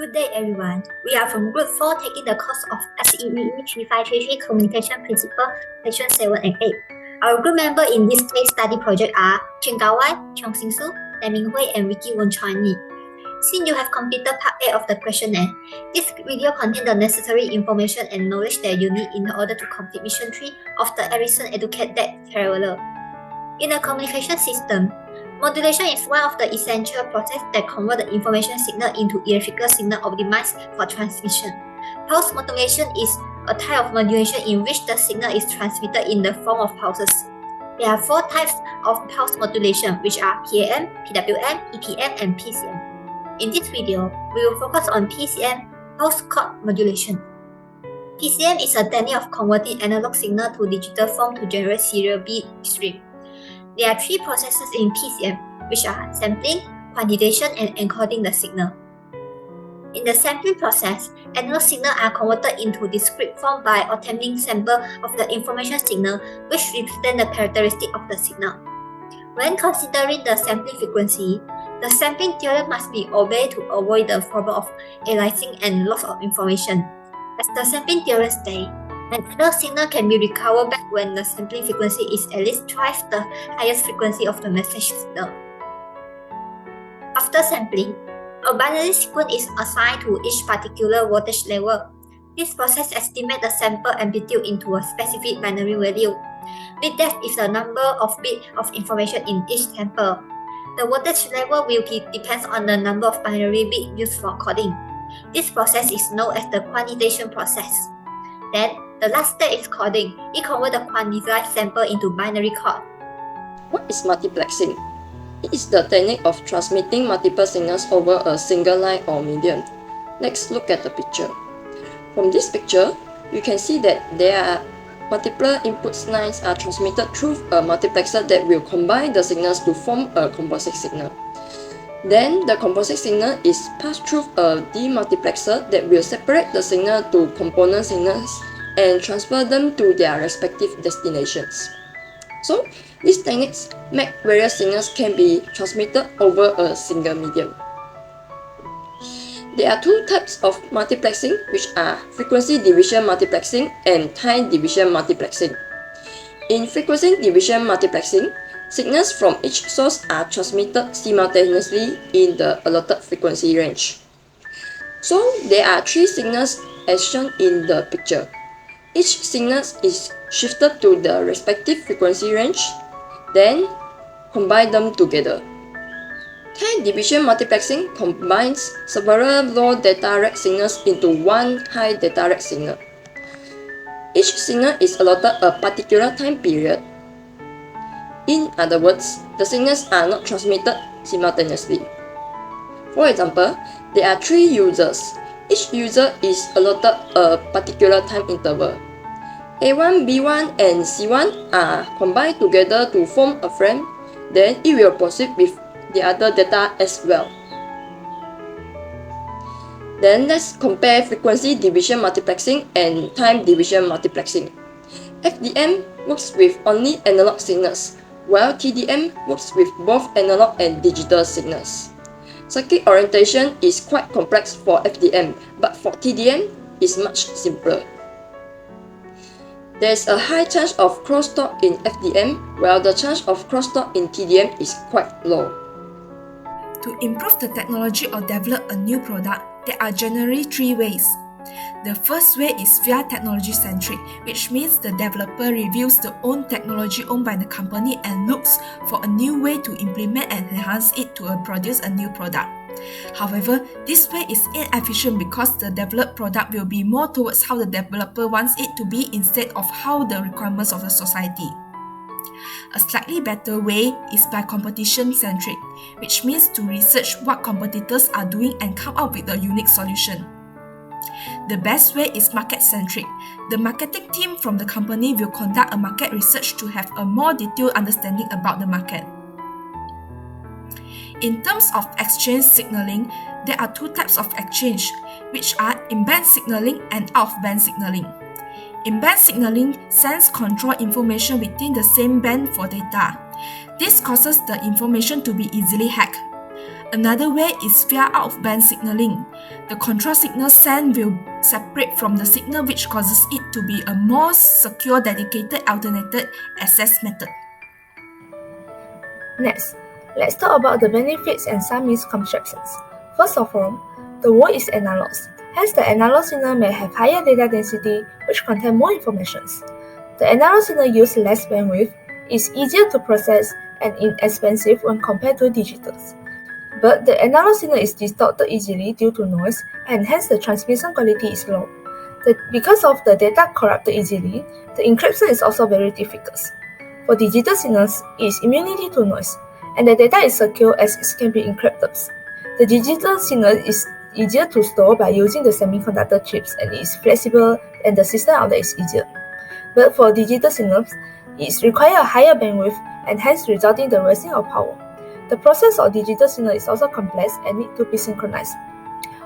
Good day everyone. We are from Group 4 taking the course of SEEE 3533 Communication Principle, Section 7 and 8. Our group member in this case study project are Chen Gawai, Chong Sing Su, Lee Ming Hui and Vicky Won Chuan Yi. Since you have completed part A of the questionnaire, this video contains the necessary information and knowledge that you need in order to complete Mission 3 of the Ericsson Educate That Traveler. In a communication system, modulation is one of the essential processes that convert the information signal into electrical signal optimized for transmission. Pulse modulation is a type of modulation in which the signal is transmitted in the form of pulses. There are 4 types of pulse modulation, which are PAM, PWM, EPM, and PCM. In this video, we will focus on PCM, pulse chord modulation. PCM is a technique of converting analog signal to digital form to generate serial bit stream. There are 3 processes in PCM, which are sampling, quantization, and encoding the signal. In the sampling process, analog signals are converted into discrete form by obtaining sample of the information signal, which represent the characteristic of the signal. When considering the sampling frequency, the sampling theorem must be obeyed to avoid the problem of aliasing and loss of information. As the sampling theorem states, an analog signal can be recovered back when the sampling frequency is at least twice the highest frequency of the message signal. After sampling, a binary sequence is assigned to each particular voltage level. This process estimates the sample amplitude into a specific binary value. Bit depth is the number of bits of information in each sample. The voltage level will depend on the number of binary bits used for coding. This process is known as the quantization process. Then, the last step is coding. It converts the quantized sample into binary code. What is multiplexing? It is the technique of transmitting multiple signals over a single line or medium. Let's look at the picture. From this picture, you can see that there are multiple input lines are transmitted through a multiplexer that will combine the signals to form a composite signal. Then, the composite signal is passed through a demultiplexer that will separate the signal to component signals and transfer them to their respective destinations. So, these techniques make various signals can be transmitted over a single medium. There are 2 types of multiplexing, which are frequency division multiplexing and time division multiplexing. In frequency division multiplexing, signals from each source are transmitted simultaneously in the allotted frequency range. So, there are 3 signals as shown in the picture. Each signal is shifted to the respective frequency range, then combine them together. Time division multiplexing combines several low data rate signals into one high data rate signal. Each signal is allotted a particular time period. In other words, the signals are not transmitted simultaneously. For example, there are 3 users. Each user is allotted a particular time interval. A1, B1, and C1 are combined together to form a frame, then it will proceed with the other data as well. Then let's compare frequency division multiplexing and time division multiplexing. FDM works with only analog signals, while TDM works with both analog and digital signals. Circuit orientation is quite complex for FDM, but for TDM, it's much simpler. There is a high chance of crosstalk in FDM, while the chance of crosstalk in TDM is quite low. To improve the technology or develop a new product, there are generally 3 ways. The first way is via technology-centric, which means the developer reviews the own technology owned by the company and looks for a new way to implement and enhance it to produce a new product. However, this way is inefficient because the developed product will be more towards how the developer wants it to be instead of how the requirements of the society. A slightly better way is by competition-centric, which means to research what competitors are doing and come up with a unique solution. The best way is market-centric. The marketing team from the company will conduct a market research to have a more detailed understanding about the market. In terms of exchange signaling, there are 2 types of exchange, which are in-band signaling and out-of-band signaling. In-band signaling sends control information within the same band for data. This causes the information to be easily hacked. Another way is via out-of-band signaling. The control signal sent will separate from the signal, which causes it to be a more secure dedicated alternated access method. Next, let's talk about the benefits and some misconceptions. First of all, the word is analog. Hence, the analog signal may have higher data density, which contain more information. The analog signal uses less bandwidth, is easier to process, and inexpensive when compared to digitals. But the analog signal is distorted easily due to noise, and hence the transmission quality is low. Because of the data corrupted easily, the encryption is also very difficult. For digital signals, it is immunity to noise, and the data is secure as it can be encrypted. The digital signal is easier to store by using the semiconductor chips and is flexible, and the system update is easier. But for digital signals, it requires a higher bandwidth and hence resulting in the wasting of power. The process of digital signal is also complex and need to be synchronized.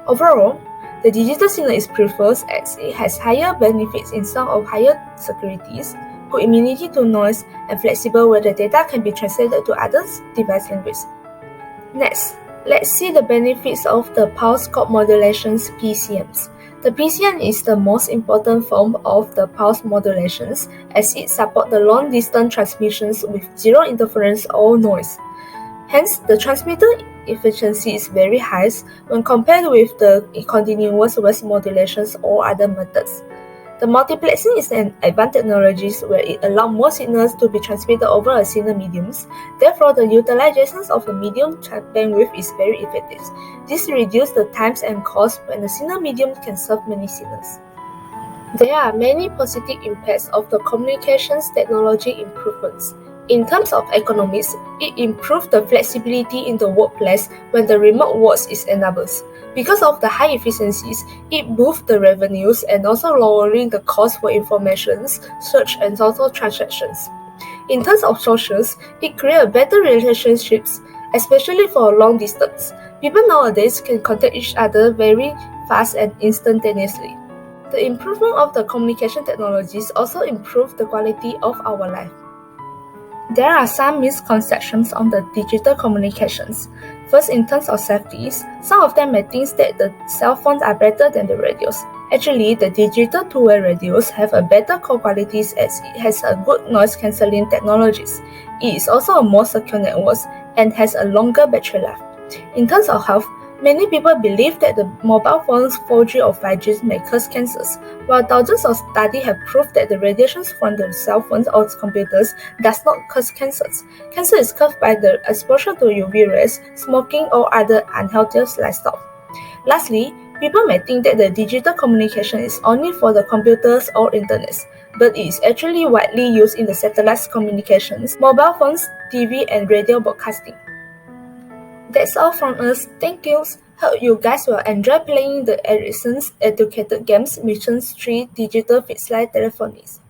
Overall, the digital signal is preferred as it has higher benefits in terms of higher securities, good immunity to noise, and flexible where the data can be translated to other device languages. Next, let's see the benefits of the pulse code modulations PCMs. The PCM is the most important form of the pulse modulations as it supports the long-distance transmissions with zero interference or noise. Hence, the transmitter efficiency is very high when compared with the continuous wave modulations or other methods. The multiplexing is an advanced technology where it allows more signals to be transmitted over a single medium. Therefore, the utilization of the medium bandwidth is very effective. This reduces the times and costs when a single medium can serve many signals. There are many positive impacts of the communications technology improvements. In terms of economics, it improves the flexibility in the workplace when the remote work is enabled. Because of the high efficiencies, it boosts the revenues and also lowering the cost for information, search, and also transactions. In terms of socials, it creates better relationships, especially for long distance. People nowadays can contact each other very fast and instantaneously. The improvement of the communication technologies also improve the quality of our life. There are some misconceptions on the digital communications. First, in terms of safety, some of them may think that the cell phones are better than the radios. Actually, the digital two-way radios have a better call qualities as it has a good noise cancelling technologies. It is also a more secure network and has a longer battery life. In terms of health, many people believe that the mobile phones 4G or 5G may cause cancers, while thousands of studies have proved that the radiations from the cell phones or computers does not cause cancers. Cancer is caused by the exposure to UV rays, smoking, or other unhealthy lifestyle. Lastly, people may think that the digital communication is only for the computers or internet, but it is actually widely used in the satellite communications, mobile phones, TV, and radio broadcasting. That's all from us. Thank you. Hope you guys will enjoy playing the Ericsson's educated games Mission 3 Digital Fixed Line Telephonies.